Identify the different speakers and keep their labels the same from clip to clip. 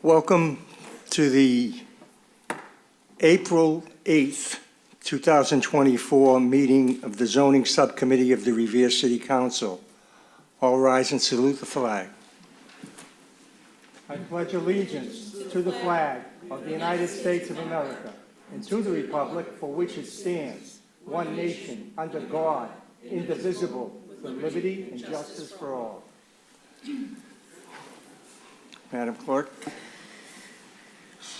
Speaker 1: Welcome to the April 8th, 2024 meeting of the Zoning Subcommittee of the Revere City Council. All rise and salute the flag. I pledge allegiance to the flag of the United States of America and to the republic for which it stands, one nation, under God, indivisible, with liberty and justice for all. Madam Clerk.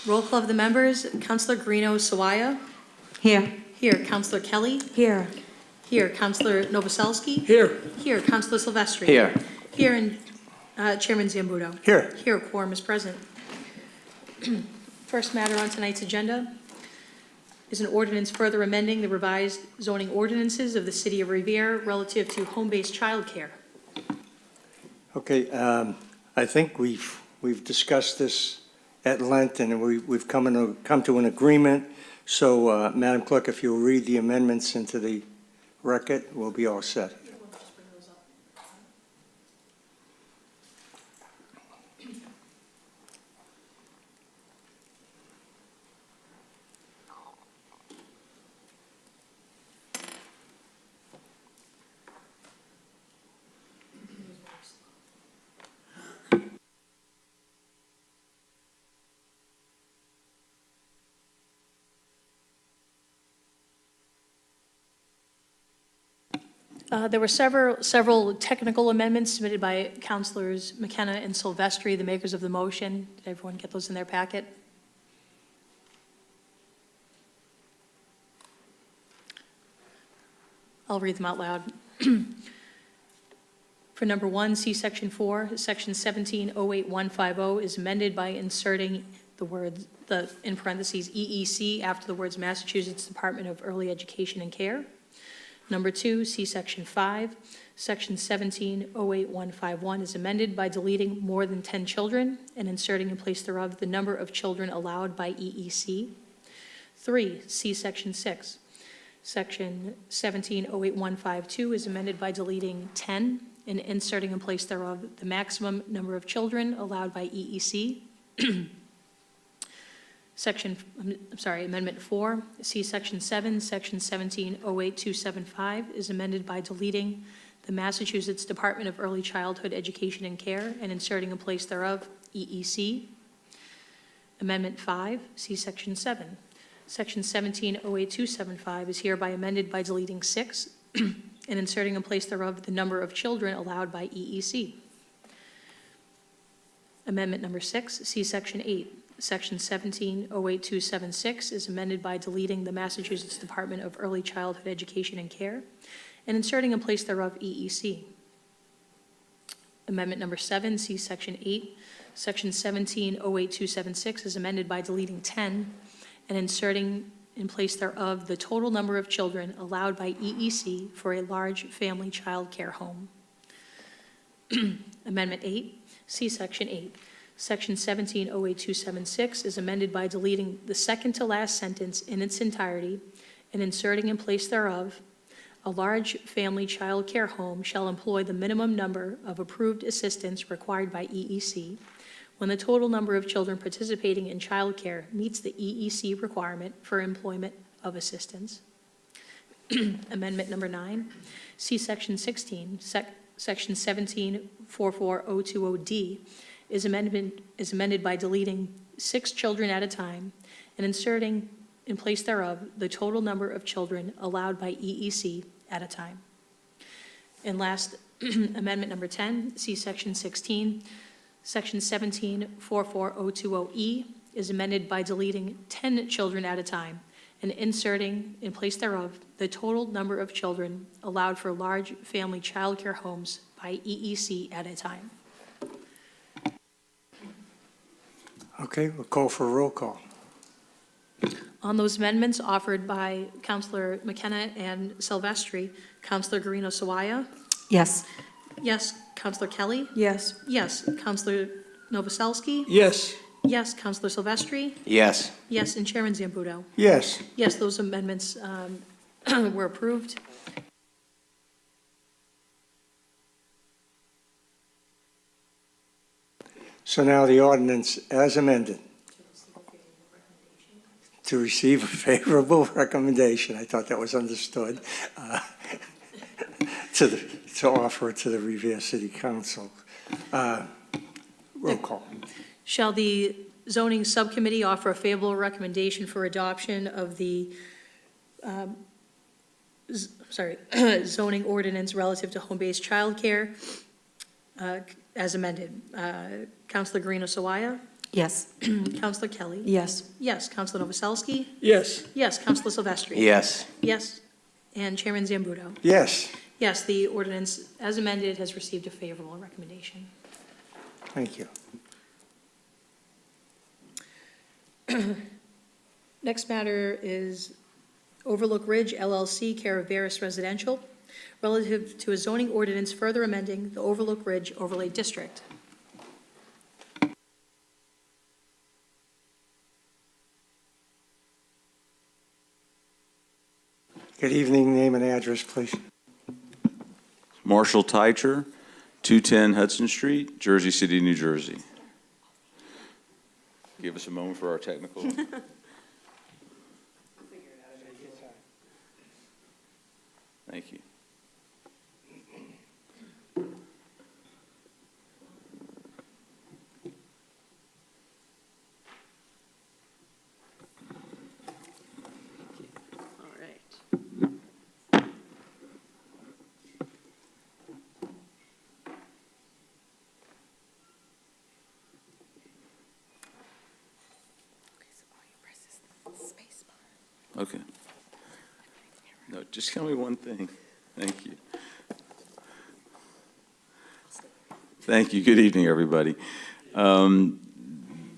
Speaker 2: Roll call of the members. Councillor Guarino Sawaya.
Speaker 3: Here.
Speaker 2: Here. Councillor Kelly.
Speaker 3: Here.
Speaker 2: Here. Councillor Novoselsky.
Speaker 4: Here.
Speaker 2: Here. Councillor Silvestri.
Speaker 4: Here.
Speaker 2: Here. And Chairman Zambudo.
Speaker 1: Here.
Speaker 2: Here. Quorum is present. First matter on tonight's agenda is an ordinance further amending the revised zoning ordinances of the City of Revere relative to home-based childcare.
Speaker 1: Okay, I think we've discussed this at length, and we've come to an agreement. So, Madam Clerk, if you'll read the amendments into the record, we'll be all set.
Speaker 2: There were several technical amendments submitted by Councilors McKenna and Silvestri, the makers of the motion. Did everyone get those in their packet? I'll read them out loud. For number 1, see Section 4, Section 1708150 is amended by inserting the words, in parentheses, EEC after the words Massachusetts Department of Early Education and Care. Number 2, see Section 5, Section 1708151 is amended by deleting more than 10 children and inserting in place thereof the number of children allowed by EEC. 3, see Section 6. Section 1708152 is amended by deleting 10 and inserting in place thereof the maximum number of children allowed by EEC. Amendment 4, see Section 7, Section 1708275 is amended by deleting the Massachusetts Department of Early Childhood Education and Care and inserting in place thereof EEC. Amendment 5, see Section 7. Section 1708275 is hereby amended by deleting 6 and inserting in place thereof the number of children allowed by EEC. Amendment number 6, see Section 8. Section 1708276 is amended by deleting the Massachusetts Department of Early Childhood Education and Care and inserting in place thereof EEC. Amendment number 7, see Section 8. Section 1708276 is amended by deleting 10 and inserting in place thereof the total number of children allowed by EEC for a large family child care home. Amendment 8, see Section 8. Section 1708276 is amended by deleting the second to last sentence in its entirety and inserting in place thereof, a large family child care home shall employ the minimum number of approved assistants required by EEC when the total number of children participating in child care meets the EEC requirement for employment of assistants. Amendment number 9, see Section 16, Section 1744020D is amended by deleting 6 children at a time and inserting in place thereof the total number of children allowed by EEC at a time. And last, amendment number 10, see Section 16, Section 1744020E is amended by deleting 10 children at a time and inserting in place thereof the total number of children allowed for large family child care homes by EEC at a time.
Speaker 1: Okay, we'll call for a roll call.
Speaker 2: On those amendments offered by Councilor McKenna and Silvestri, Councilor Guarino Sawaya?
Speaker 3: Yes.
Speaker 2: Yes. Councilor Kelly?
Speaker 3: Yes.
Speaker 2: Yes. Councilor Novoselsky?
Speaker 4: Yes.
Speaker 2: Yes. Councilor Silvestri?
Speaker 4: Yes.
Speaker 2: Yes. And Chairman Zambudo?
Speaker 1: Yes.
Speaker 2: Yes, those amendments were approved.
Speaker 1: So now the ordinance as amended. To receive a favorable recommendation, I thought that was understood, to offer it to the Revere City Council. Roll call.
Speaker 2: Shall the zoning subcommittee offer a favorable recommendation for adoption of the, zoning ordinance relative to home-based childcare as amended? Counselor Guarino Sawaya?
Speaker 3: Yes.
Speaker 2: Counselor Kelly?
Speaker 3: Yes.
Speaker 2: Yes. Counselor Novoselsky?
Speaker 4: Yes.
Speaker 2: Yes. Counselor Silvestri?
Speaker 4: Yes.
Speaker 2: Yes. And Chairman Zambudo?
Speaker 1: Yes,
Speaker 2: Yes, the ordinance as amended has received a favorable recommendation.
Speaker 1: thank you.
Speaker 2: Next matter is Overlook Ridge LLC, care of Veris Residential, relative to a zoning ordinance further amending the Overlook Ridge Overlay District.
Speaker 1: Good evening, name and address, please.
Speaker 5: Marshall Teicher, 210 Hudson Street, Jersey City, New Jersey. Give us a moment for our technical. Thank you.
Speaker 4: All right.
Speaker 5: Okay. No, just tell me one thing. Thank you. Thank you. Good evening, everybody.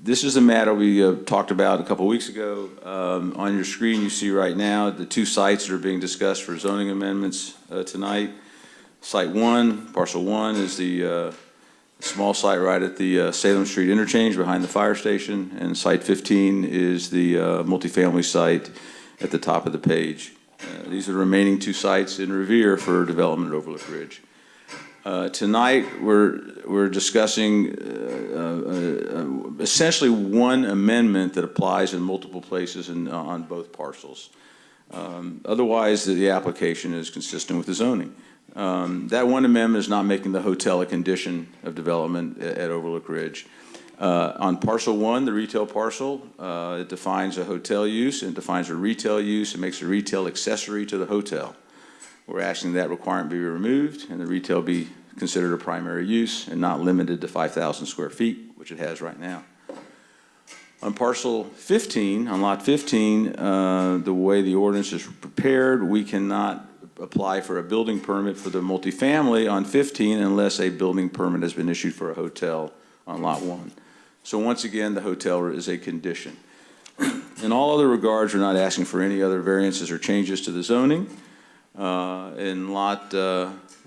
Speaker 5: This is a matter we talked about a couple weeks ago. On your screen, you see right now the two sites that are being discussed for zoning amendments tonight. Site 1, parcel 1, is the small site right at the Salem Street interchange behind the fire station, and site 15 is the multifamily site at the top of the page. These are the remaining two sites in Revere for development at Overlook Ridge. Tonight, we're discussing essentially one amendment that applies in multiple places and on both parcels. Otherwise, the application is consistent with the zoning. That one amendment is not making the hotel a condition of development at Overlook Ridge. On parcel 1, the retail parcel, it defines a hotel use and defines a retail use and makes a retail accessory to the hotel. We're asking that requirement be removed and the retail be considered a primary use and not limited to 5,000 square feet, which it has right now. On parcel 15, on lot 15, the way the ordinance is prepared, we cannot apply for a building permit for the multifamily on 15 unless a building permit has been issued for a hotel on lot 1. So once again, the hotel is a condition. In all other regards, we're not asking for any other variances or changes to the zoning. In lot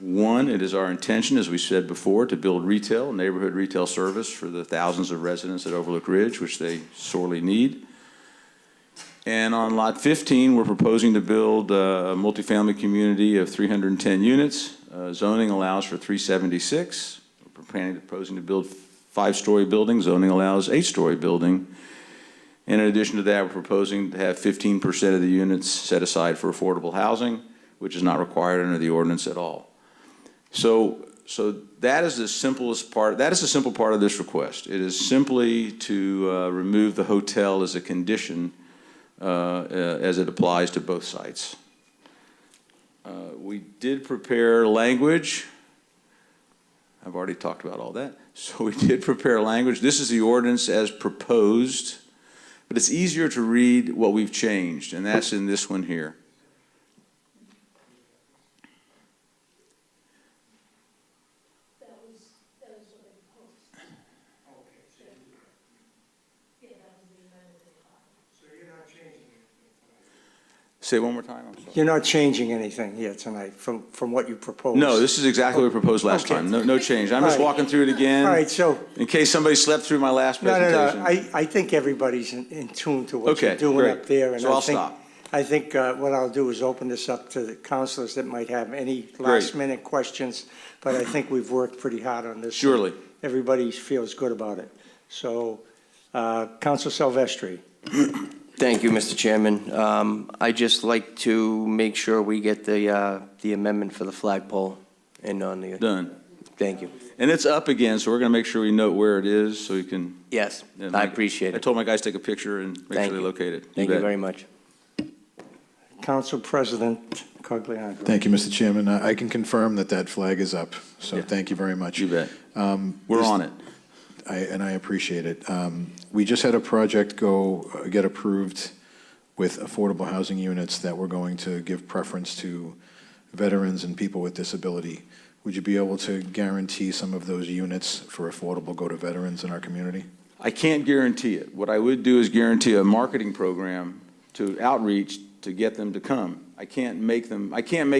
Speaker 5: 1, it is our intention, as we said before, to build retail, neighborhood retail service for the thousands of residents at Overlook Ridge, which they sorely need. And on lot 15, we're proposing to build a multifamily community of 310 units. Zoning allows for 376. We're proposing to build 5-story building. Zoning allows 8-story building. And in addition to that, we're proposing to have 15% of the units set aside for affordable housing, which is not required under the ordinance at all. So that is the simplest part. That is the simple part of this request. It is simply to remove the hotel as a condition as it applies to both sites. We did prepare language. I've already talked about all that. So we did prepare language. This is the ordinance as proposed, but it's easier to read what we've changed, and that's in this one here. Say it one more time, I'm sorry.
Speaker 1: You're not changing anything here tonight from what you proposed?
Speaker 5: No, this is exactly what we proposed last
Speaker 1: Okay.
Speaker 5: time. No change. I'm just
Speaker 1: All right.
Speaker 5: walking through it again.
Speaker 1: All right, so,
Speaker 5: In case somebody slept through my last
Speaker 1: no,
Speaker 5: presentation.
Speaker 1: I think everybody's in tune to what
Speaker 5: Okay,
Speaker 1: you're doing
Speaker 5: great.
Speaker 1: up there. And
Speaker 5: So I'll stop.
Speaker 1: I think what I'll do is open this up to the counselors that might have any last-minute questions, but I think we've worked pretty hard on this.
Speaker 5: Surely.
Speaker 1: everybody feels good about it. So, Council Silvestri.
Speaker 3: Thank you, Mr. Chairman. I'd just like to make sure we get the amendment for the flagpole and on the.
Speaker 5: Done.
Speaker 3: Thank you.
Speaker 5: And it's up again, so we're going to make sure we note where it is so you can.
Speaker 3: Yes,
Speaker 5: and
Speaker 3: I appreciate
Speaker 5: I
Speaker 3: it.
Speaker 5: told my guys to take a picture and make
Speaker 3: Thank
Speaker 5: sure they
Speaker 3: you.
Speaker 5: locate it.
Speaker 3: Thank you
Speaker 5: bet.
Speaker 3: very much.
Speaker 1: Council President Cogliano.
Speaker 4: Thank you, Mr. Chairman. I can confirm that that flag is up, so
Speaker 5: Yeah.
Speaker 4: thank you very much.
Speaker 5: You bet. We're on it.
Speaker 4: And I appreciate it. We just had a project get approved with affordable housing units that we're going to give preference to veterans and people with disability. Would you be able to guarantee some of those units for affordable go to veterans in our community?
Speaker 5: I can't guarantee it. What I would do is guarantee a marketing program to outreach to get them to come. I can't make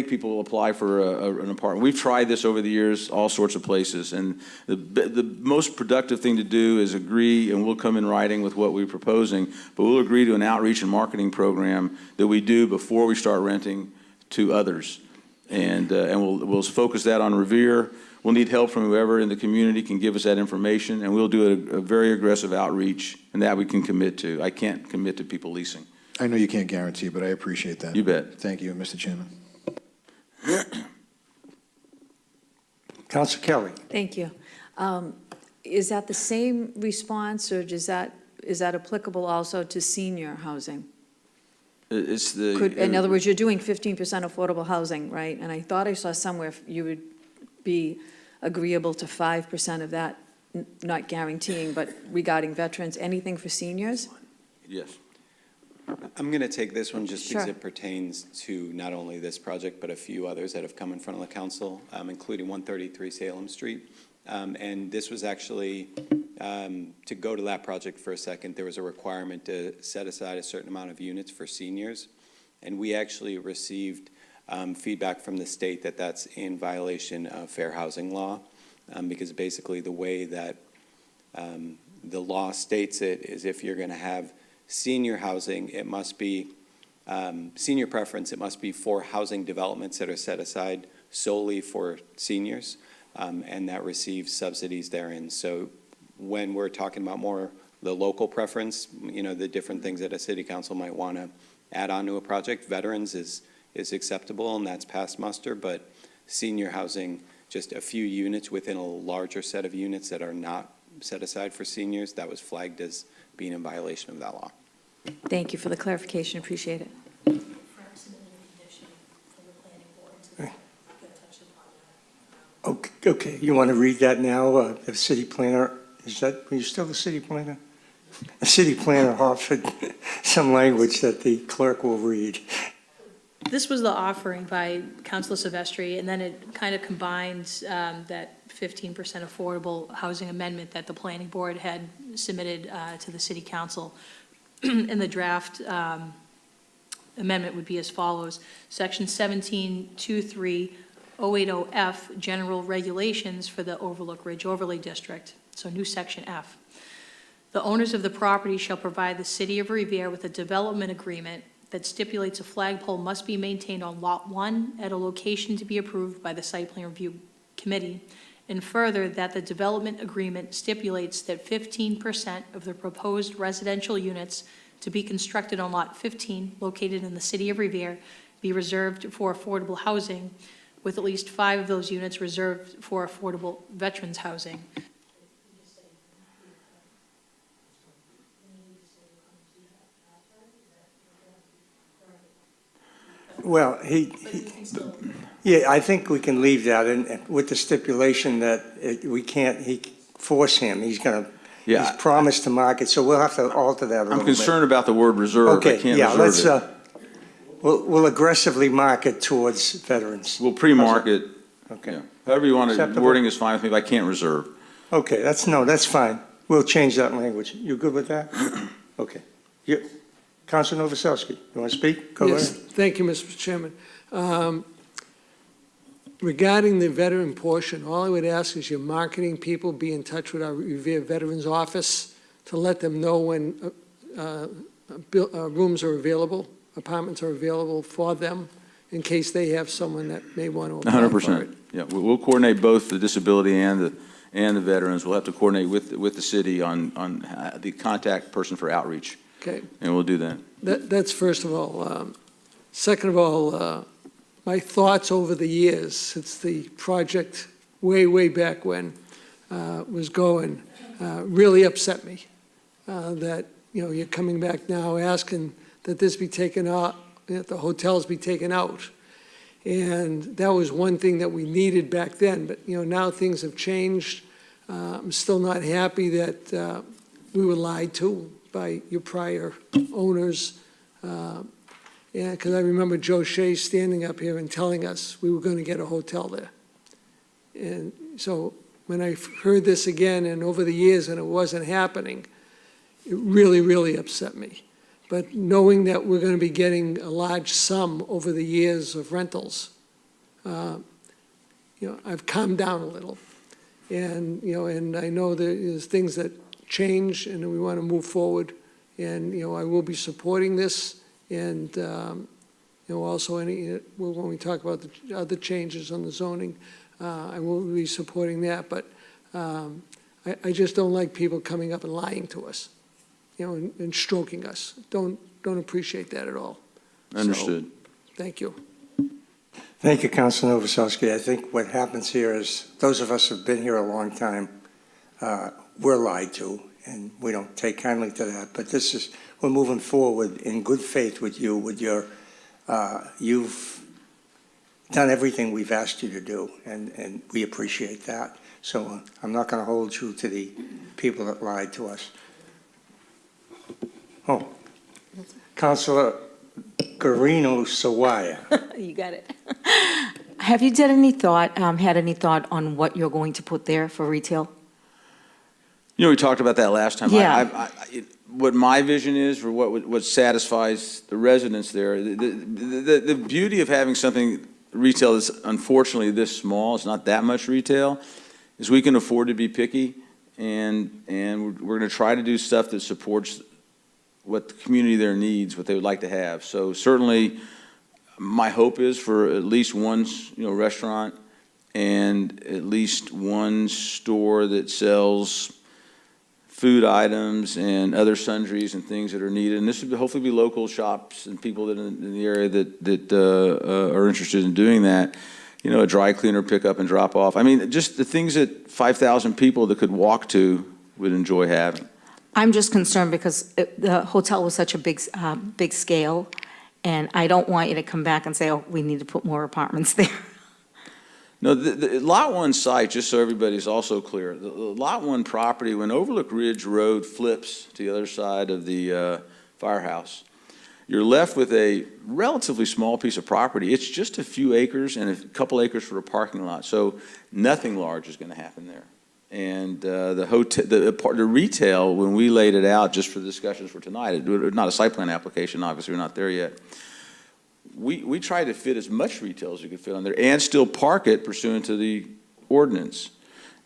Speaker 5: people apply for an apartment. We've tried this over the years, all sorts of places, and the most productive thing to do is agree, and we'll come in writing with what we're proposing, but we'll agree to an outreach and marketing program that we do before we start renting to others. And we'll focus that on Revere. We'll need help from whoever in the community can give us that information, and we'll do a very aggressive outreach, and that we can commit to. I can't commit to people leasing.
Speaker 4: I know you can't guarantee, but I appreciate that.
Speaker 5: You bet.
Speaker 4: Thank you, Mr. Chairman.
Speaker 1: Council Kelly.
Speaker 6: Thank you. Is that the same response, or is that applicable also to senior housing?
Speaker 5: It's the.
Speaker 6: In other words, you're doing 15% affordable housing, right? And I thought I saw somewhere you would be agreeable to 5% of that, not guaranteeing, but regarding veterans, anything for seniors?
Speaker 5: Yes.
Speaker 7: I'm going to take this one just because
Speaker 6: Sure.
Speaker 7: it pertains to not only this project, but a few others that have come in front of the council, including 133 Salem Street. And this was actually, to go to that project for a second, there was a requirement to set aside a certain amount of units for seniors. And we actually received feedback from the state that that's in violation of fair housing law, because basically the way that the law states it is if you're going to have senior housing, it must be, senior preference, it must be for housing developments that are set aside solely for seniors, and that receives subsidies therein. So when we're talking about more the local preference, you know, the different things that a city council might want to add on to a project, veterans is acceptable, and that's past muster, but senior housing, just a few units within a larger set of units that are not set aside for seniors, that was flagged as being in violation of that law.
Speaker 6: Thank you for the clarification, appreciate it.
Speaker 1: Okay, you want to read that now? The city planner, are you still the city planner? The city planner offered some language that the clerk will read.
Speaker 2: This was the offering by Councilor Silvestri, and then it kind of combines that 15% affordable housing amendment that the planning board had submitted to the city council. And the draft amendment would be as follows. Section 1723-080F, general regulations for the Overlook Ridge Overlay District. So new section F. The owners of the property shall provide the city of Revere with a development agreement that stipulates a flagpole must be maintained on Lot 1 at a location to be approved by the Site Plan Review Committee, and further, that the development agreement stipulates that 15% of the proposed residential units to be constructed on Lot 15, located in the city of Revere, be reserved for affordable housing, with at least 5 of those units reserved for affordable veterans housing.
Speaker 1: Well, yeah, I think we can leave that and with the stipulation that we can't force him. He's promised to market, so we'll have to alter that a little bit.
Speaker 5: I'm concerned about the word reserve. I
Speaker 1: Okay,
Speaker 5: can't
Speaker 1: yeah,
Speaker 5: reserve it.
Speaker 1: we'll aggressively market towards veterans.
Speaker 5: We'll pre-market.
Speaker 1: Okay.
Speaker 5: Yeah. However you want to,
Speaker 1: Acceptable?
Speaker 5: wording is fine with me, but I can't reserve.
Speaker 1: Okay, that's fine. We'll change that language. You good with that? Okay. Councilor Novoselsky, you want to speak? Go
Speaker 8: Yes,
Speaker 1: ahead.
Speaker 8: thank you, Mr. Chairman. Regarding the veteran portion, all I would ask is your marketing people be in touch with our Revere Veterans Office to let them know when rooms are available, apartments are available for them, in case they have someone that may want to apply for it.
Speaker 5: 100%. Yeah, we'll coordinate both the disability and and the veterans. We'll have to coordinate with the city on the contact person for outreach,
Speaker 8: Okay,
Speaker 5: and we'll do that.
Speaker 8: that's first of all. Second of all, my thoughts over the years, since the project way back when was going, really upset me. That, you're coming back now asking that this be taken out, that the hotels be taken out. And that was one thing that we needed back then, but, now things have changed. I'm still not happy that we were lied to by your prior owners. Yeah, because I remember Joe Shea standing up here and telling us we were going to get a hotel there. And so when I heard this again and over the years and it wasn't happening, it really upset me. But knowing that we're going to be getting a large sum over the years of rentals, I've calmed down a little. And, and I know there's things that change and we want to move forward. And, I will be supporting this. And, also when we talk about the other changes on the zoning, I will be supporting that. But I just don't like people coming up and lying to us, and stroking us. Don't appreciate that at all.
Speaker 5: Understood.
Speaker 8: So, thank you.
Speaker 1: Thank you, Councilor Novoselsky. I think what happens here is, those of us who've been here a long time, we're lied to, and we don't take kindly to that. But we're moving forward in good faith with you, with your, you've done everything we've asked you to do, and we appreciate that. So I'm not going to hold you to the people that lied to us. Oh, Councilor Guarino Sawaya.
Speaker 9: You got it. Have you had any thought on what you're going to put there for retail?
Speaker 5: We talked about that last time.
Speaker 9: Yeah.
Speaker 5: What my vision is, for what satisfies the residents there, the beauty of having something retail that's unfortunately this small, it's not that much retail, is we can afford to be picky, and we're going to try to do stuff that supports what the community there needs, what they would like to have. So certainly, my hope is for at least one, restaurant and at least one store that sells food items and other sundries and things that are needed. And this would hopefully be local shops and people that in the area that are interested in doing that. A dry cleaner pickup and drop off. I mean, just the things that 5,000 people that could walk to would enjoy having.
Speaker 9: I'm just concerned because the hotel was such a big scale, and I don't want you to come back and say, oh, we need to put more apartments there.
Speaker 5: No, the Lot 1 site, just so everybody's also clear, the Lot 1 property, when Overlook Ridge Road flips to the other side of the firehouse, you're left with a relatively small piece of property. It's just a few acres and a couple acres for a parking lot, so nothing large is going to happen there. And the retail, when we laid it out just for the discussions for tonight, not a site plan application, obviously, we're not there yet. We tried to fit as much retail as we could fit on there and still park it pursuant to the ordinance.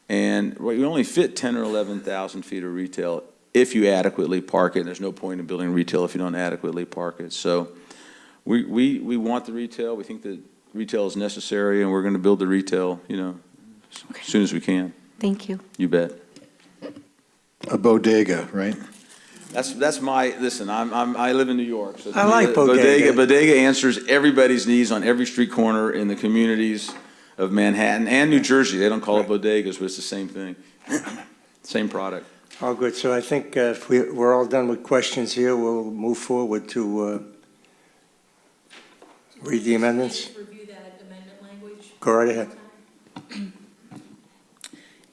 Speaker 5: And we only fit 10 or 11,000 feet of retail if you adequately park it. And there's no point in building retail if you don't adequately park it. So we want the retail. We think that retail is necessary, and we're going to build the retail, as soon as we can.
Speaker 9: Thank you.
Speaker 5: You bet.
Speaker 4: A bodega, right?
Speaker 5: That's my, listen, I live in New York. So
Speaker 1: I like bodega.
Speaker 5: Bodega answers everybody's needs on every street corner in the communities of Manhattan and New Jersey. They don't call it bodegas, but it's the same thing. Same product.
Speaker 1: All good. So I think if we're all done with questions here, we'll move forward to read the amendments.
Speaker 2: Review that amendment language.
Speaker 1: Go right ahead.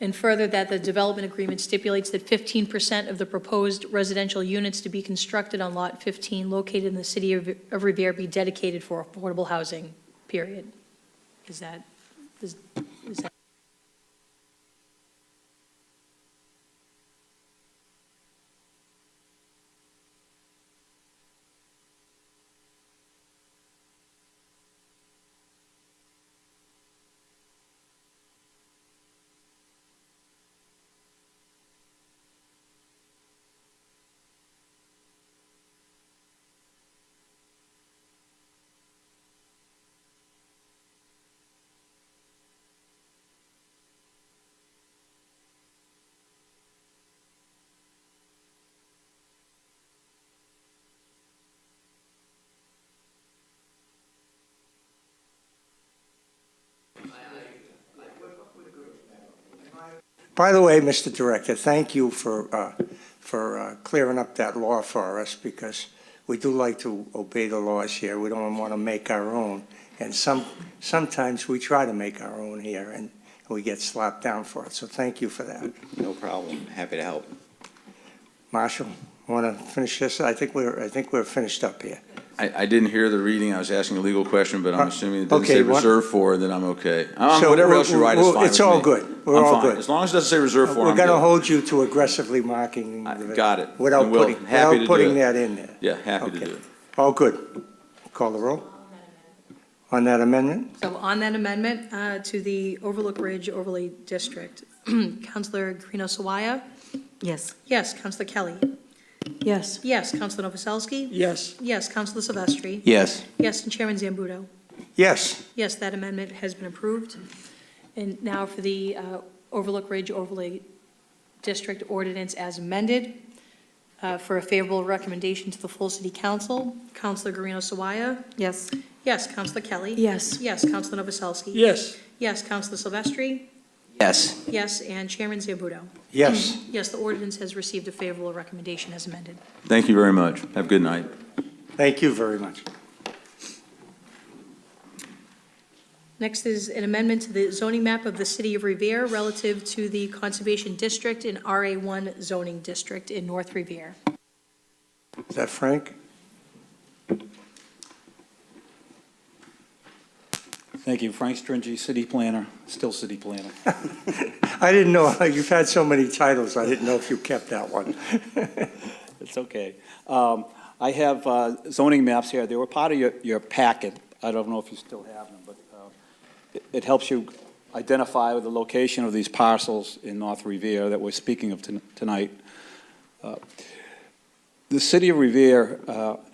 Speaker 2: And further, that the development agreement stipulates that 15% of the proposed residential units to be constructed on Lot 15 located in the city of Revere be dedicated for affordable housing, period. Is that?
Speaker 1: By the way, Mr. Director, thank you for clearing up that law for us, because we do like to obey the laws here. We don't want to make our own. And sometimes we try to make our own here, and we get slapped down for it. So thank you for that.
Speaker 7: No problem. Happy to help.
Speaker 1: Marshall, want to finish this? I think we're finished up here.
Speaker 5: I didn't hear the reading. I was asking a legal question, but I'm assuming it didn't
Speaker 1: Okay,
Speaker 5: say
Speaker 1: what-
Speaker 5: reserved for, then I'm okay.
Speaker 1: So
Speaker 5: Whatever else you write is fine
Speaker 1: it's
Speaker 5: with
Speaker 1: all
Speaker 5: me.
Speaker 1: good. We're
Speaker 5: I'm
Speaker 1: all
Speaker 5: fine.
Speaker 1: good.
Speaker 5: As long as it doesn't say reserved for,
Speaker 1: We're
Speaker 5: I'm
Speaker 1: going to
Speaker 5: good.
Speaker 1: hold you to aggressively marking.
Speaker 5: Got it.
Speaker 1: Without
Speaker 5: And we'll-
Speaker 1: putting,
Speaker 5: happy to do
Speaker 1: without putting
Speaker 5: it.
Speaker 1: that in there.
Speaker 5: Yeah, happy to
Speaker 1: Okay.
Speaker 5: do it.
Speaker 1: All good. Call the roll. On that amendment?
Speaker 2: So on that amendment to the Overlook Ridge Overlay District, Counselor Guarino Sawaya?
Speaker 9: Yes.
Speaker 2: Yes. Counselor Kelly?
Speaker 6: Yes.
Speaker 2: Yes. Counselor Novoselsky?
Speaker 8: Yes.
Speaker 2: Yes. Counselor Silvestri?
Speaker 3: Yes.
Speaker 2: Yes. And Chairman Zambudo?
Speaker 1: Yes.
Speaker 2: Yes, that amendment has been approved. And now for the Overlook Ridge Overlay District ordinance as amended. For a favorable recommendation to the full city council, Counselor Guarino Sawaya?
Speaker 9: Yes.
Speaker 2: Yes. Counselor Kelly?
Speaker 6: Yes.
Speaker 2: Yes. Counselor Novoselsky?
Speaker 8: Yes.
Speaker 2: Yes. Counselor Silvestri?
Speaker 3: Yes.
Speaker 2: Yes. And Chairman Zambudo?
Speaker 1: Yes.
Speaker 2: Yes, the ordinance has received a favorable recommendation as amended.
Speaker 5: Thank you very much. Have a good night.
Speaker 1: Thank you very much.
Speaker 2: Next is an amendment to the zoning map of the city of Revere relative to the Conservation District and RA1 zoning district in North Revere.
Speaker 1: Is that Frank?
Speaker 10: Thank you. Frank Stringy, city planner, still city planner.
Speaker 1: I didn't know, you've had so many titles, I didn't know if you kept that one.
Speaker 10: It's okay. I have zoning maps here. They were part of your packet. I don't know if you still have them, but it helps you identify the location of these parcels in North Revere that we're speaking of tonight. The city of Revere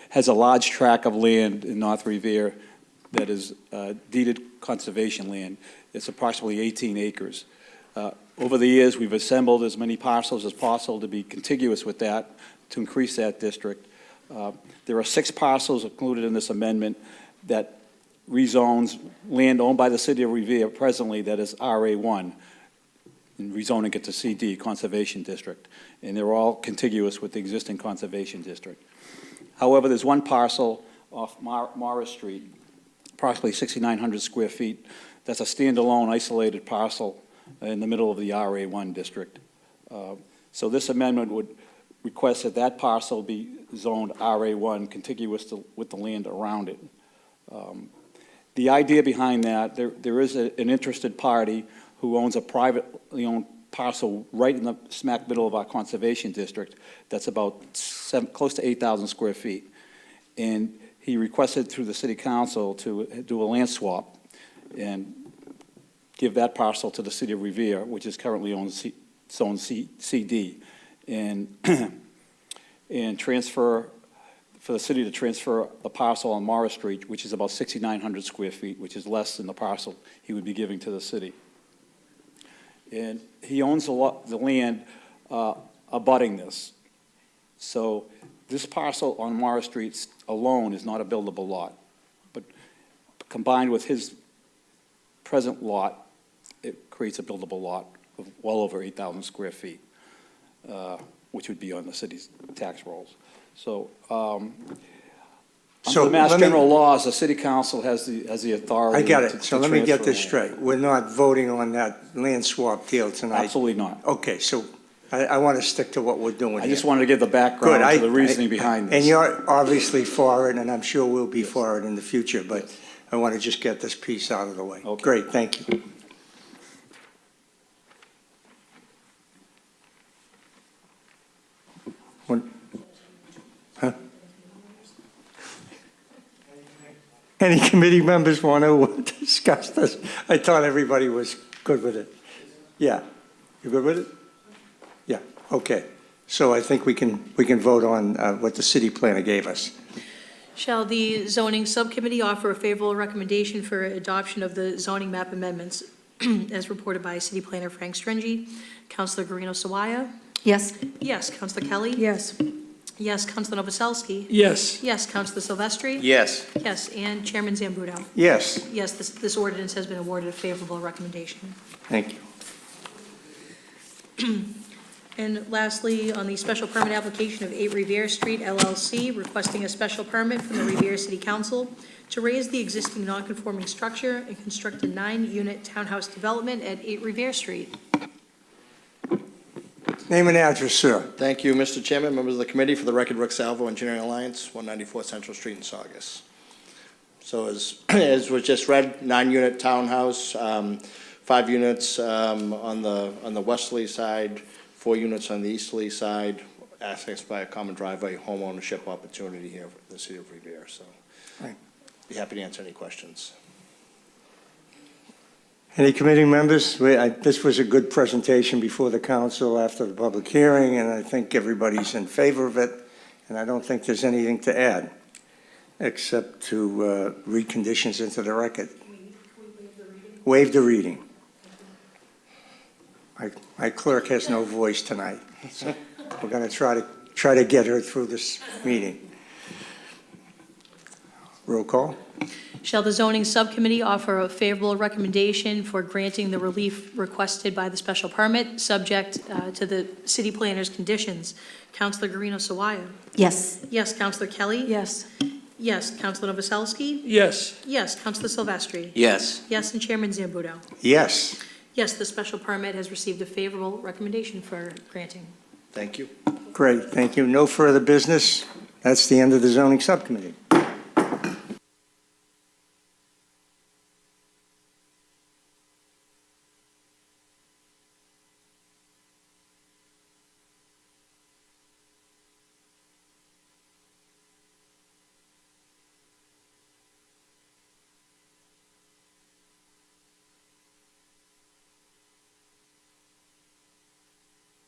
Speaker 10: has a large tract of land in North Revere that is deeded conservation land. It's approximately 18 acres. Over the years, we've assembled as many parcels as possible to be contiguous with that, to increase that district. There are 6 parcels included in this amendment that rezones land owned by the city of Revere presently that is RA1, and rezoning it to CD, Conservation District. And they're all contiguous with the existing Conservation District. However, there's one parcel off Morris Street, approximately 6,900 square feet. That's a standalone, isolated parcel in the middle of the RA1 district. So this amendment would request that that parcel be zoned RA1, contiguous with the land around it. The idea behind that, there is an interested party who owns a privately owned parcel right in the smack middle of our conservation district that's about close to 8,000 square feet. And he requested through the city council to do a land swap and give that parcel to the city of Revere, which is currently owned CD, and transfer, for the city to transfer the parcel on Morris Street, which is about 6,900 square feet, which is less than the parcel he would be giving to the city. And he owns the land abutting this. So this parcel on Morris Street alone is not a buildable lot. But combined with his present lot, it creates a buildable lot of well over 8,000 square feet, which would be on the city's tax rolls. So, under the Mass
Speaker 1: let me-
Speaker 10: General laws, the city council has the authority.
Speaker 1: I got
Speaker 10: to
Speaker 1: it. So let me get
Speaker 10: transfer
Speaker 1: this
Speaker 10: land.
Speaker 1: straight. We're not voting on that land swap deal tonight?
Speaker 10: Absolutely not.
Speaker 1: Okay, so I want to stick to what we're doing here.
Speaker 10: I just wanted to give the
Speaker 1: Good.
Speaker 10: background to the reasoning behind this.
Speaker 1: And you're obviously for it, and I'm sure we'll be for it in the future, but I want to just get this piece out of the way.
Speaker 10: Okay.
Speaker 1: Great, thank you. Huh? Any committee members want to discuss this? I thought everybody was good with it. Yeah, you good with it? Yeah, okay. So I think we can vote on what the city planner gave us.
Speaker 2: Shall the zoning subcommittee offer a favorable recommendation for adoption of the zoning map amendments as reported by City Planner Frank Stringy? Counselor Guarino Sawaya?
Speaker 9: Yes.
Speaker 2: Yes. Counselor Kelly?
Speaker 6: Yes.
Speaker 2: Yes. Counselor Novoselsky?
Speaker 8: Yes.
Speaker 2: Yes. Counselor Silvestri?
Speaker 3: Yes.
Speaker 2: Yes. And Chairman Zambudo?
Speaker 1: Yes,
Speaker 2: Yes, this ordinance has been awarded a favorable recommendation.
Speaker 1: thank you.
Speaker 2: And lastly, on the special permit application of 8 Revere Street LLC, requesting a special permit from the Revere City Council to raise the existing non-conforming structure and construct a 9-unit townhouse development at 8 Revere Street.
Speaker 1: Name and address, sir.
Speaker 11: Thank you, Mr. Chairman, members of the committee. For the record, Rick Salvo, Engineering Alliance, 194 Central Street in Saugus. So as was just read, 9-unit townhouse, 5 units on the westerly side, 4 units on the easterly side, accessed by a common driveway, home ownership opportunity here in the city of Revere. So
Speaker 1: Right.
Speaker 11: be happy to answer any questions.
Speaker 1: Any committee members? This was a good presentation before the council after the public hearing, and I think everybody's in favor of it, and I don't think there's anything to add, except to read conditions into the record. Waive the reading. My clerk has no voice tonight, so we're going to try to get her through this meeting. Roll call?
Speaker 2: Shall the zoning subcommittee offer a favorable recommendation for granting the relief requested by the special permit, subject to the city planner's conditions? Counselor Guarino Sawaya?
Speaker 9: Yes.
Speaker 2: Yes. Counselor Kelly?
Speaker 6: Yes.
Speaker 2: Yes. Counselor Novoselsky?
Speaker 8: Yes.
Speaker 2: Yes. Counselor Silvestri?
Speaker 3: Yes.
Speaker 2: Yes. And Chairman Zambudo?
Speaker 1: Yes.
Speaker 2: Yes, the special permit has received a favorable recommendation for granting.
Speaker 11: Thank you.
Speaker 1: Great, thank you. No further business. That's the end of the zoning subcommittee.